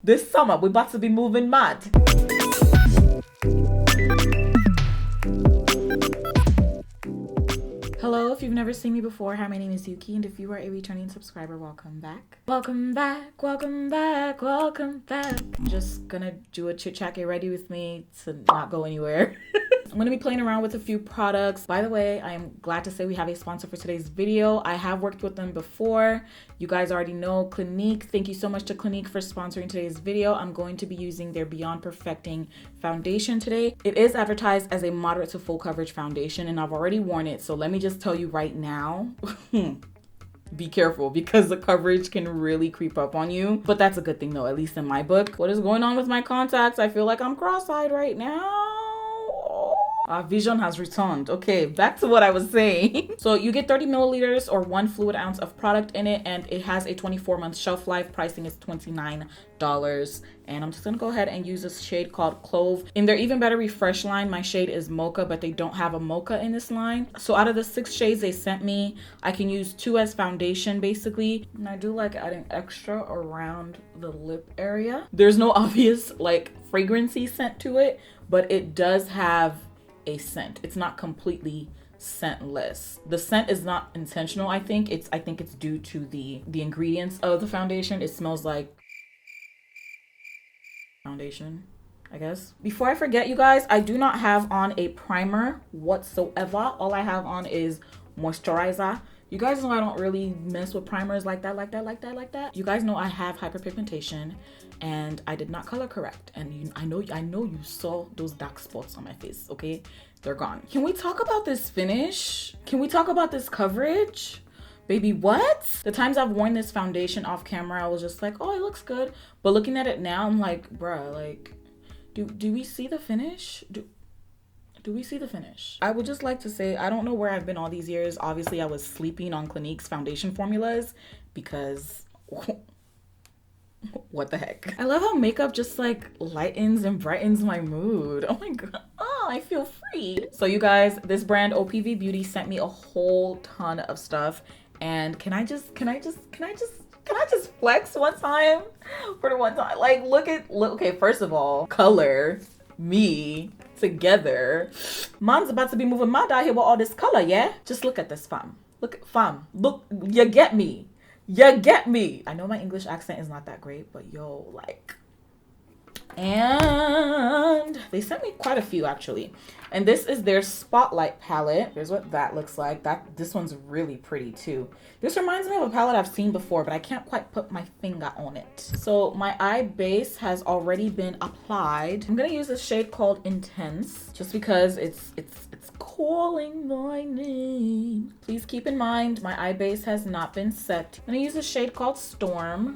This summer, we about to be moving mad. Hello, if you've never seen me before, hi, my name is Youkeyy, and if you are a returning subscriber, welcome back. Welcome back, welcome back, welcome back. I'm just gonna do a chit-chat. Get ready with me to not go anywhere. I'm gonna be playing around with a few products. By the way, I am glad to say we have a sponsor for today's video. I have worked with them before. You guys already know Clinique. Thank you so much to Clinique for sponsoring today's video. I'm going to be using their Beyond Perfecting foundation today. It is advertised as a moderate to full coverage foundation, and I've already worn it. So let me just tell you right now, be careful because the coverage can really creep up on you. But that's a good thing though, at least in my book. What is going on with my contacts? I feel like I'm cross-eyed right now. Our vision has returned. Okay, back to what I was saying. So you get 30 milliliters or 1 fluid ounce of product in it, and it has a 24-month shelf life. Pricing is $29. And I'm just gonna go ahead and use this shade called Clove. In their Even Better Refresh line, my shade is Mocha, but they don't have a Mocha in this line. So out of the 6 shades they sent me, I can use 2 as foundation basically. And I do like adding extra around the lip area. There's no obvious like fragrancy scent to it, but it does have a scent. It's not completely scentless. The scent is not intentional. I think it's due to the ingredients of the foundation. It smells like foundation, I guess. Before I forget, you guys, I do not have on a primer whatsoever. All I have on is moisturizer. You guys know I don't really mess with primers like that. You guys know I have hyperpigmentation and I did not color correct. And I know you saw those dark spots on my face, okay? They're gone. Can we talk about this finish? Can we talk about this coverage? Baby, what? The times I've worn this foundation off camera, I was just like, oh, it looks good. But looking at it now, I'm like, bruh, like, do we see the finish? Do we see the finish? I would just like to say, I don't know where I've been all these years. Obviously, I was sleeping on Clinique's foundation formulas because what the heck? I love how makeup just like lightens and brightens my mood. Oh my God. Oh, I feel free. So you guys, this brand OPV Beauty sent me a whole ton of stuff. And can I just flex one time? For the one time. Like look, okay, first of all, color me together. Mom's about to be moving mad out here with all this color, yeah? Just look at this, fam. Look, fam. Look, you get me. You get me. I know my English accent is not that great, but yo, like. And they sent me quite a few actually. And this is their Spotlight palette. Here's what that looks like. This one's really pretty too. This reminds me of a palette I've seen before, but I can't quite put my finger on it. So my eye base has already been applied. I'm gonna use a shade called Intense just because it's calling my name. Please keep in mind my eye base has not been set. I'm gonna use a shade called Storm.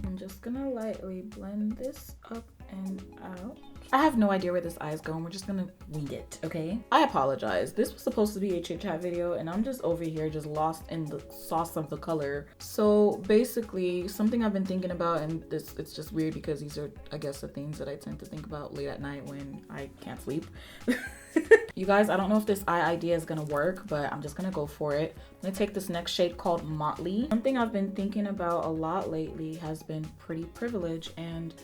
I'm just gonna lightly blend this up and out. I have no idea where this eye is going. We're just gonna wing it, okay? I apologize. This was supposed to be a chit chat video and I'm just over here just lost in the sauce of the color. So basically something I've been thinking about, and it's just weird because these are, I guess, the things that I tend to think about late at night when I can't sleep. You guys, I don't know if this eye idea is gonna work, but I'm just gonna go for it. I'm gonna take this next shade called Motley. Something I've been thinking about a lot lately has been Pretty Privilege, and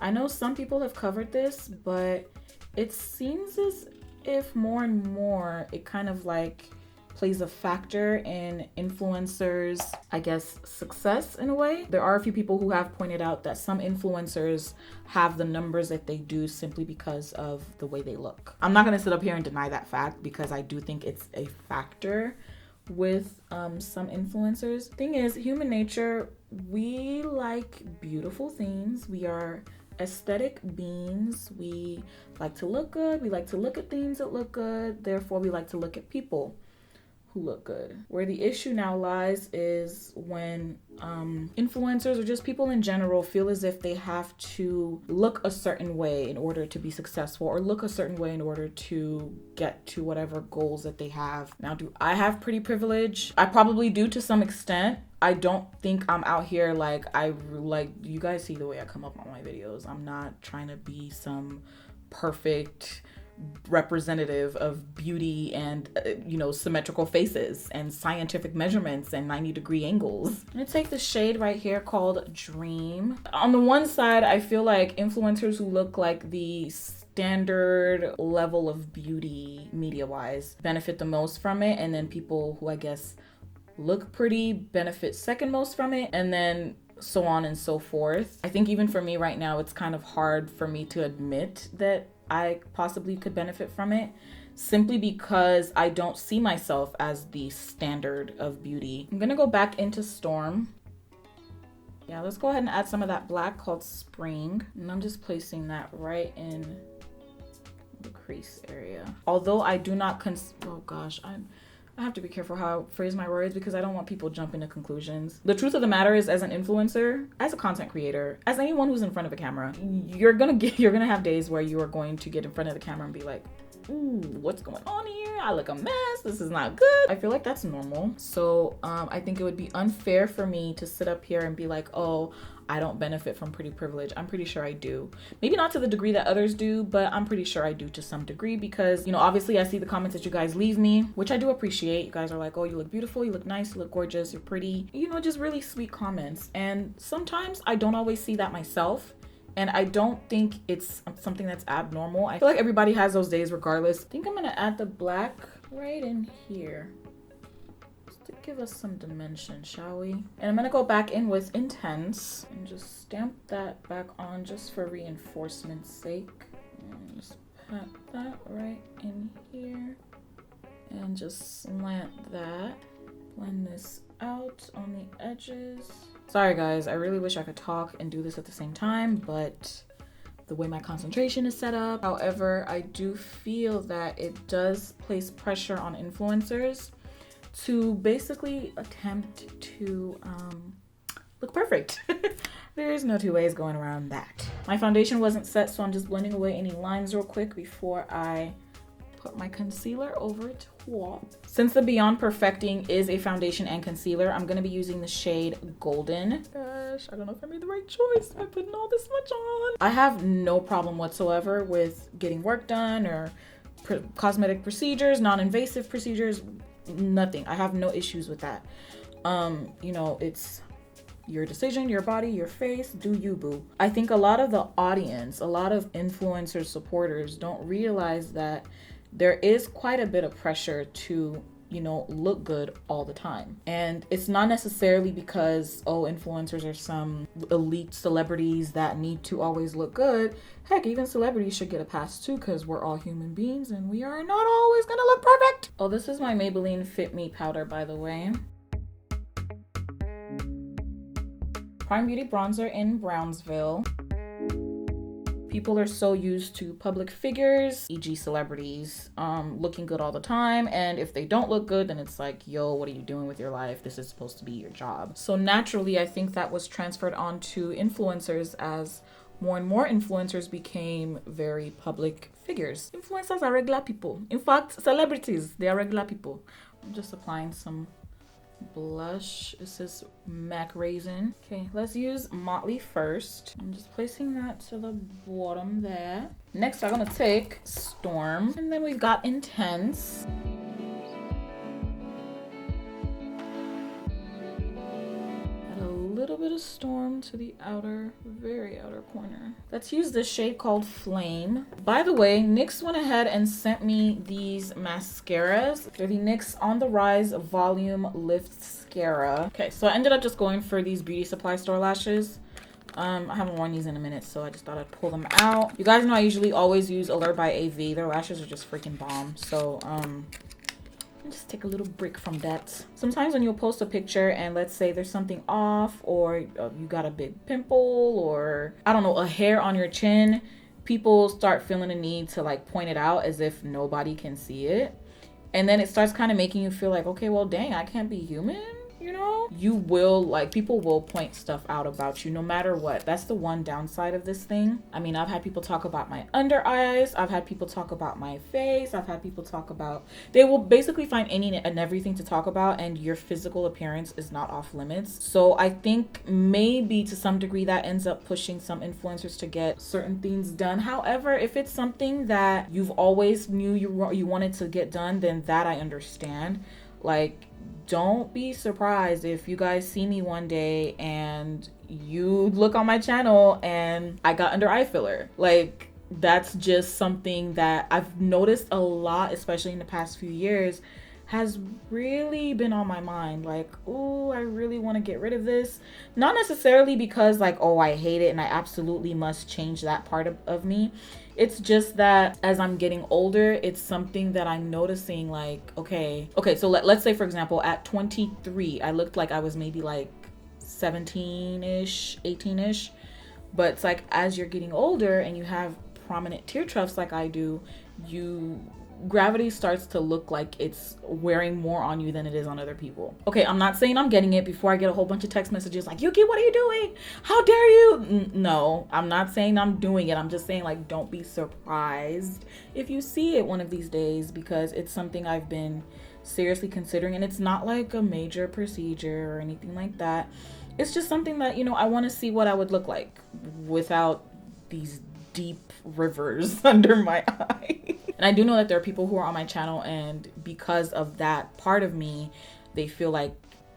I know some people have covered this, but it seems as if more and more it kind of like plays a factor in influencers, I guess, success in a way. There are a few people who have pointed out that some influencers have the numbers that they do simply because of the way they look. I'm not gonna sit up here and deny that fact because I do think it's a factor with some influencers. Thing is, human nature, we like beautiful things. We are aesthetic beings. We like to look good. We like to look at things that look good. Therefore, we like to look at people who look good. Where the issue now lies is when influencers or just people in general feel as if they have to look a certain way in order to be successful, or look a certain way in order to get to whatever goals that they have. Now, do I have pretty privilege? I probably do to some extent. I don't think I'm out here like you guys see the way I come up on my videos. I'm not trying to be some perfect representative of beauty and you know, symmetrical faces and scientific measurements and 90-degree angles. I'm gonna take the shade right here called Dream. On the one side, I feel like influencers who look like the standard level of beauty media wise benefit the most from it, and then people who I guess look pretty benefit second most from it, and then so on and so forth. I think even for me right now, it's kind of hard for me to admit that I possibly could benefit from it, simply because I don't see myself as the standard of beauty. I'm gonna go back into Storm. Yeah, let's go ahead and add some of that black called Spring. And I'm just placing that right in the crease area. Although I do not oh gosh, I have to be careful how I phrase my words because I don't want people jumping to conclusions. The truth of the matter is, as an influencer, as a content creator, as anyone who's in front of a camera, you're gonna have days where you are going to get in front of the camera and be like, ooh, what's going on here? I look a mess. This is not good. I feel like that's normal. So I think it would be unfair for me to sit up here and be like, oh, I don't benefit from pretty privilege. I'm pretty sure I do. Maybe not to the degree that others do, but I'm pretty sure I do to some degree because, you know, obviously I see the comments that you guys leave me, which I do appreciate. You guys are like, oh, you look beautiful, you look nice, you look gorgeous, you're pretty, you know, just really sweet comments. And sometimes I don't always see that myself. And I don't think it's something that's abnormal. I feel like everybody has those days regardless. I think I'm gonna add the black right in here. To give us some dimension, shall we? And I'm gonna go back in with Intense and just stamp that back on just for reinforcement's sake. And just pat that right in here and just slant that. Blend this out on the edges. Sorry guys, I really wish I could talk and do this at the same time, but the way my concentration is set up. However, I do feel that it does place pressure on influencers to basically attempt to look perfect. There's no two ways going around that. My foundation wasn't set, so I'm just blending away any lines real quick before I put my concealer over it. Since the Beyond Perfecting is a foundation and concealer, I'm gonna be using the shade Golden. Gosh, I don't know if I made the right choice by putting all this much on. I have no problem whatsoever with getting work done or cosmetic procedures, non-invasive procedures, nothing. I have no issues with that. You know, it's your decision, your body, your face, do you, boo. I think a lot of the audience, a lot of influencer supporters don't realize that there is quite a bit of pressure to, you know, look good all the time. And it's not necessarily because, oh, influencers are some elite celebrities that need to always look good. Heck, even celebrities should get a pass too, because we're all human beings and we are not always gonna look perfect. Oh, this is my Maybelline Fit Me powder, by the way. Prime Beauty bronzer in Brownsville. People are so used to public figures, e.g. celebrities, looking good all the time. And if they don't look good, then it's like, yo, what are you doing with your life? This is supposed to be your job. So naturally, I think that was transferred onto influencers as more and more influencers became very public figures. Influencers are regular people. In fact, celebrities, they are regular people. I'm just applying some blush. This is MAC Raisin. Okay, let's use Motley first. I'm just placing that to the bottom there. Next, I'm gonna take Storm, and then we've got Intense. Add a little bit of Storm to the outer, very outer corner. Let's use this shade called Flame. By the way, NYX went ahead and sent me these mascaras. They're the NYX On The Rise Volume Lift Mascara. Okay, so I ended up just going for these beauty supply store lashes. I haven't worn these in a minute, so I just thought I'd pull them out. You guys know I usually always use Allure by AV. Their lashes are just freaking bomb. So, just take a little break from that. Sometimes when you'll post a picture and let's say there's something off, or you got a big pimple, or I don't know, a hair on your chin, people start feeling a need to like point it out as if nobody can see it. And then it starts kind of making you feel like, okay, well, dang, I can't be human, you know? you will, like, people will point stuff out about you no matter what. That's the one downside of this thing. I mean, I've had people talk about my under eyes, I've had people talk about my face, I've had people talk about, they will basically find any and everything to talk about, and your physical appearance is not off limits. So I think maybe to some degree that ends up pushing some influencers to get certain things done. However, if it's something that you've always knew you wanted to get done, then that I understand. Like, don't be surprised if you guys see me one day and you look on my channel and I got under eye filler. Like, that's just something that I've noticed a lot, especially in the past few years, has really been on my mind. Like, oh, I really want to get rid of this. Not necessarily because like, oh, I hate it and I absolutely must change that part of me. It's just that as I'm getting older, it's something that I'm noticing, like, okay, so let's say, for example, at 23, I looked like I was maybe like 17-ish, 18-ish. But it's like, as you're getting older and you have prominent tear troughs like I do, gravity starts to look like it's wearing more on you than it is on other people. Okay, I'm not saying I'm getting it before I get a whole bunch of text messages like, Youkeyy, what are you doing? How dare you? No, I'm not saying I'm doing it. I'm just saying, like, don't be surprised if you see it one of these days, because it's something I've been seriously considering, and it's not like a major procedure or anything like that. It's just something that, you know, I want to see what I would look like without these deep rivers under my eye. And I do know that there are people who are on my channel, and because of that part of me, they feel like,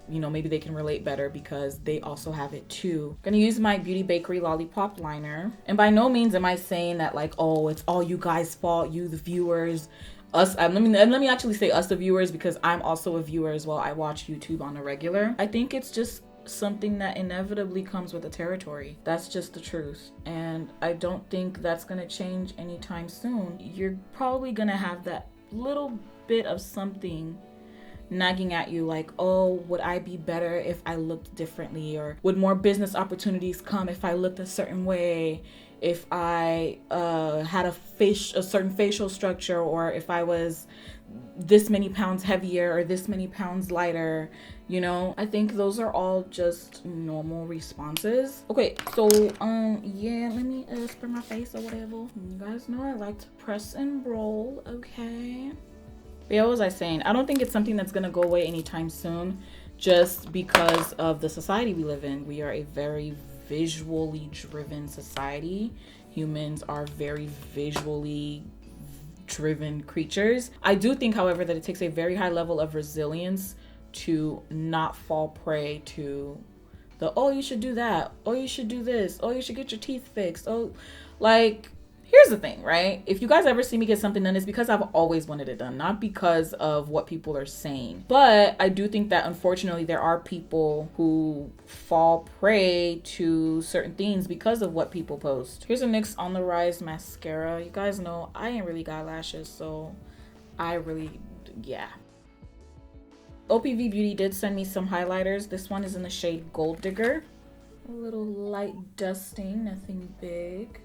you know, maybe they can relate better because they also have it too. I'm gonna use my Beauty Bakery Lollipop Liner. And by no means am I saying that, like, oh, it's all you guys' fault, you the viewers, us. Let me actually say us the viewers, because I'm also a viewer as well. I watch YouTube on a regular. I think it's just something that inevitably comes with the territory. That's just the truth, and I don't think that's gonna change anytime soon. You're probably gonna have that little bit of something nagging at you, like, oh, would I be better if I looked differently, or would more business opportunities come if I looked a certain way, if I had a certain facial structure, or if I was this many pounds heavier or this many pounds lighter. You know, I think those are all just normal responses. Okay, so yeah, let me spray my face or whatever. You guys know I like to press and roll, okay? But yeah, what was I saying? I don't think it's something that's gonna go away anytime soon, just because of the society we live in. We are a very visually driven society. Humans are very visually driven creatures. I do think, however, that it takes a very high level of resilience to not fall prey to the, oh, you should do that, oh, you should do this, oh, you should get your teeth fixed. Oh, like, here's the thing, right? If you guys ever see me get something done, it's because I've always wanted it done, not because of what people are saying. But I do think that, unfortunately, there are people who fall prey to certain things because of what people post. Here's a NYX On The Rise mascara. You guys know I ain't really got lashes, so yeah. OPV Beauty did send me some highlighters. This one is in the shade Gold Digger. A little light dusting, nothing big.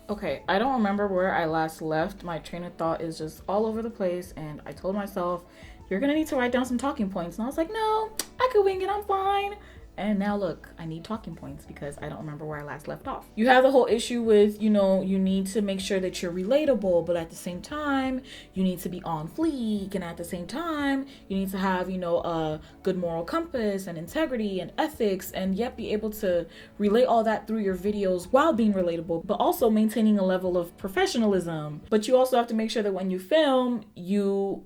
Okay, I don't remember where I last left. My train of thought is just all over the place, and I told myself, you're gonna need to write down some talking points. And I was like, no, I could wing it, I'm fine. And now look, I need talking points because I don't remember where I last left off. You have the whole issue with, you know, you need to make sure that you're relatable, but at the same time, you need to be on fleek. And at the same time, you need to have, you know, a good moral compass and integrity and ethics, and yet be able to relay all that through your videos while being relatable, but also maintaining a level of professionalism. But you also have to make sure that when you film, you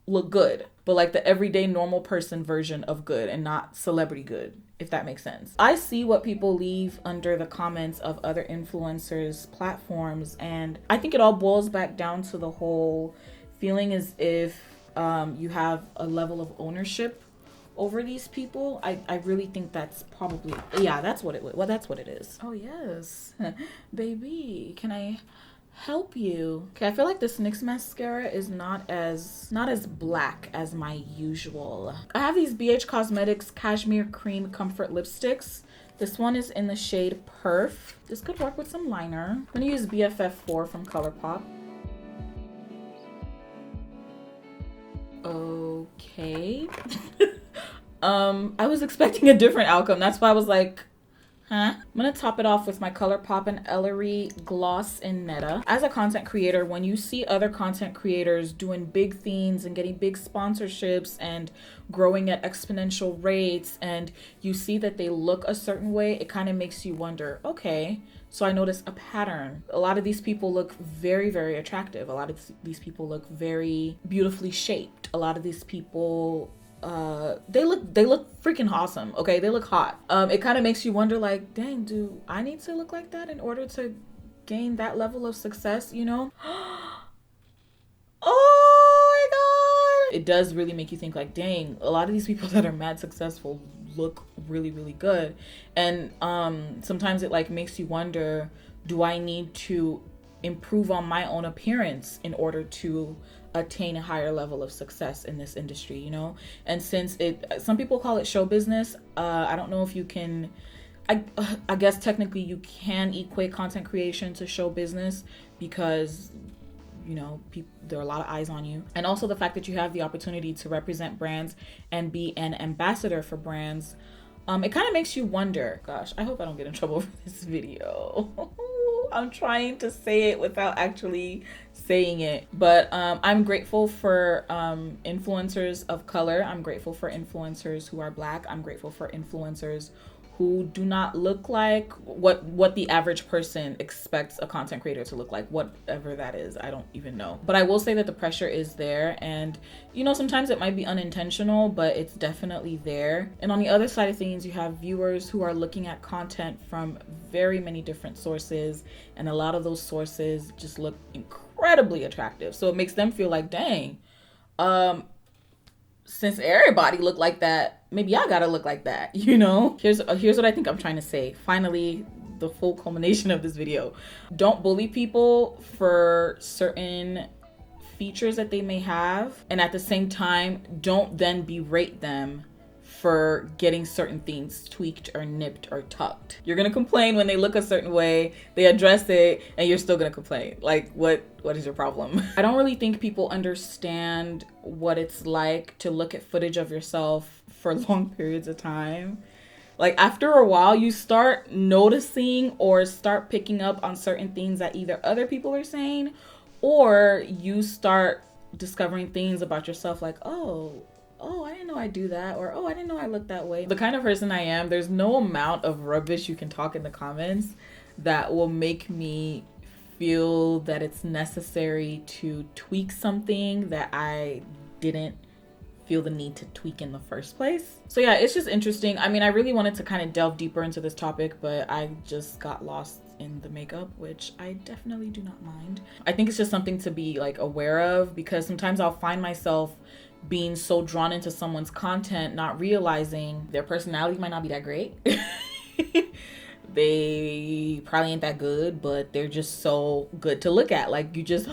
look good, but like the everyday normal person version of good and not celebrity good, if that makes sense. I see what people leave under the comments of other influencers' platforms, and I think it all boils back down to the whole feeling as if you have a level of ownership over these people. I really think that's probably, yeah, that's what it is. Oh yes, baby, can I help you? Okay, I feel like this NYX mascara is not as black as my usual. I have these BH Cosmetics Cashmere Cream Comfort Lipsticks. This one is in the shade Perf. This could work with some liner. I'm gonna use BFF4 from ColourPop. okay. I was expecting a different outcome. That's why I was like, huh? I'm gonna top it off with my ColourPop and Ellery Gloss in Netta. As a content creator, when you see other content creators doing big things and getting big sponsorships and growing at exponential rates, and you see that they look a certain way, it kind of makes you wonder, okay, so I notice a pattern. A lot of these people look very, very attractive. A lot of these people look very beautifully shaped. A lot of these people they look freaking awesome. Okay, they look hot. It kind of makes you wonder, like, dang, do I need to look like that in order to gain that level of success, you know? Oh my god, it does really make you think, like, dang, a lot of these people that are mad successful look really, really good. And sometimes it like makes you wonder, do I need to improve on my own appearance in order to attain a higher level of success in this industry, you know? And since some people call it show business, I don't know if you can, I guess technically you can equate content creation to show business, because you know, there are a lot of eyes on you. And also the fact that you have the opportunity to represent brands and be an ambassador for brands, it kind of makes you wonder, gosh, I hope I don't get in trouble for this video. I'm trying to say it without actually saying it. But I'm grateful for influencers of color. I'm grateful for influencers who are Black. I'm grateful for influencers who do not look like what the average person expects a content creator to look like, whatever that is. I don't even know. But I will say that the pressure is there, and you know, sometimes it might be unintentional, but it's definitely there. And on the other side of things, you have viewers who are looking at content from very many different sources, and a lot of those sources just look incredibly attractive. So it makes them feel like, dang, since everybody look like that, maybe I gotta look like that, you know? Here's what I think I'm trying to say. Finally, the full culmination of this video. Don't bully people for certain features that they may have, and at the same time, don't then berate them for getting certain things tweaked or nipped or tucked. You're gonna complain when they look a certain way, they address it, and you're still gonna complain. Like, what is your problem? I don't really think people understand what it's like to look at footage of yourself for long periods of time. Like, after a while, you start noticing or start picking up on certain things that either other people are saying, or you start discovering things about yourself like, oh, I didn't know I do that, or oh, I didn't know I look that way. The kind of person I am, there's no amount of rubbish you can talk in the comments that will make me feel that it's necessary to tweak something that I didn't feel the need to tweak in the first place. So yeah, it's just interesting. I mean, I really wanted to kind of delve deeper into this topic, but I just got lost in the makeup, which I definitely do not mind. I think it's just something to be like aware of, because sometimes I'll find myself being so drawn into someone's content, not realizing their personality might not be that great. They probably ain't that good, but they're just so good to look at. Like, you just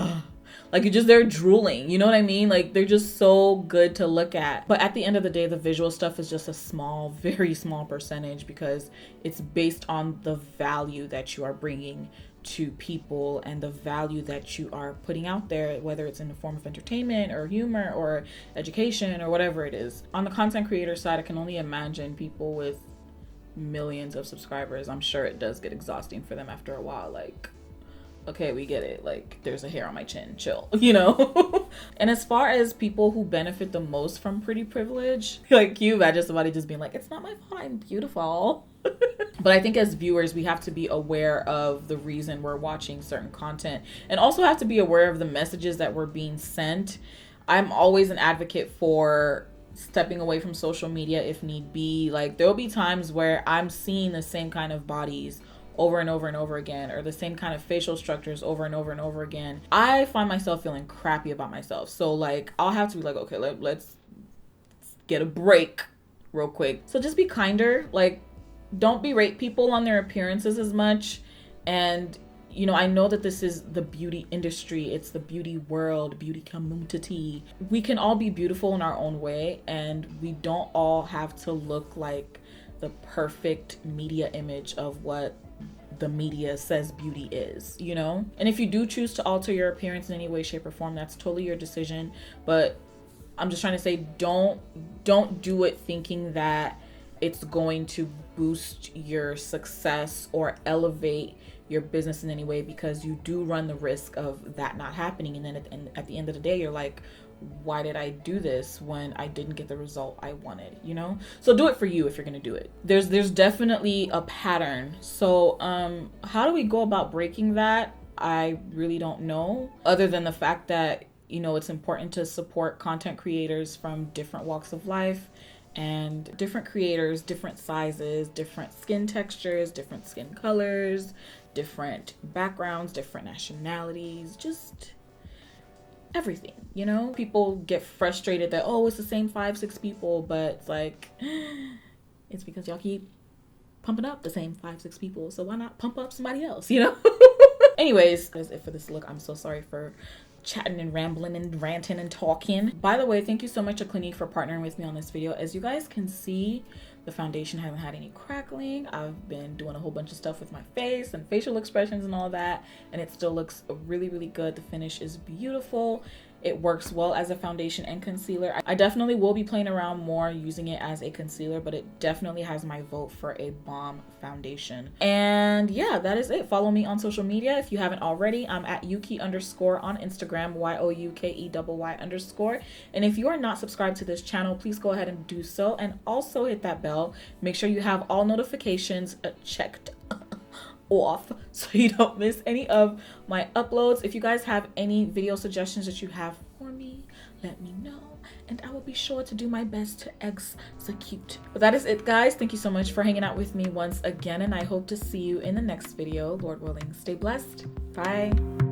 they're drooling, you know what I mean? Like, they're just so good to look at. But at the end of the day, the visual stuff is just a small, very small percentage, because it's based on the value that you are bringing to people and the value that you are putting out there, whether it's in the form of entertainment or humor or education or whatever it is. On the content creator side, I can only imagine people with millions of subscribers. I'm sure it does get exhausting for them after a while. Like, okay, we get it. Like, there's a hair on my chin, chill, you know? And as far as people who benefit the most from pretty privilege, like you, imagine somebody just being like, it's not my fault, I'm beautiful. But I think as viewers, we have to be aware of the reason we're watching certain content, and also have to be aware of the messages that we're being sent. I'm always an advocate for stepping away from social media if need be. Like, there'll be times where I'm seeing the same kind of bodies over and over and over again, or the same kind of facial structures over and over and over again. I find myself feeling crappy about myself. So like, I'll have to be like, okay, let's get a break real quick. So just be kinder. Like, don't berate people on their appearances as much. And you know, I know that this is the beauty industry, it's the beauty world, beauty community. We can all be beautiful in our own way, and we don't all have to look like the perfect media image of what the media says beauty is, you know? And if you do choose to alter your appearance in any way, shape, or form, that's totally your decision. But I'm just trying to say, don't do it thinking that it's going to boost your success or elevate your business in any way, because you do run the risk of that not happening. And then at the end of the day, you're like, why did I do this when I didn't get the result I wanted, you know? So do it for you if you're gonna do it. There's definitely a pattern. So how do we go about breaking that? I really don't know, other than the fact that, you know, it's important to support content creators from different walks of life and different creators, different sizes, different skin textures, different skin colors, different backgrounds, different nationalities, just everything, you know? People get frustrated that, oh, it's the same 5-6 people, but it's like, it's because y'all keep pumping up the same 5-6 people, so why not pump up somebody else, you know? Anyways, that's it for this look. I'm so sorry for chatting and rambling and ranting and talking. By the way, thank you so much to Clinique for partnering with me on this video. As you guys can see, the foundation hasn't had any crackling. I've been doing a whole bunch of stuff with my face and facial expressions and all that, and it still looks really, really good. The finish is beautiful. It works well as a foundation and concealer. I definitely will be playing around more using it as a concealer, but it definitely has my vote for a bomb foundation. And yeah, that is it. Follow me on social media if you haven't already. I'm at Youkeyy_ on Instagram, YOUKEYY_. And if you are not subscribed to this channel, please go ahead and do so. And also hit that bell. Make sure you have all notifications checked off so you don't miss any of my uploads. If you guys have any video suggestions that you have for me, let me know and I will be sure to do my best to execute. But that is it, guys. Thank you so much for hanging out with me once again, and I hope to see you in the next video, Lord willing. Stay blessed. Bye.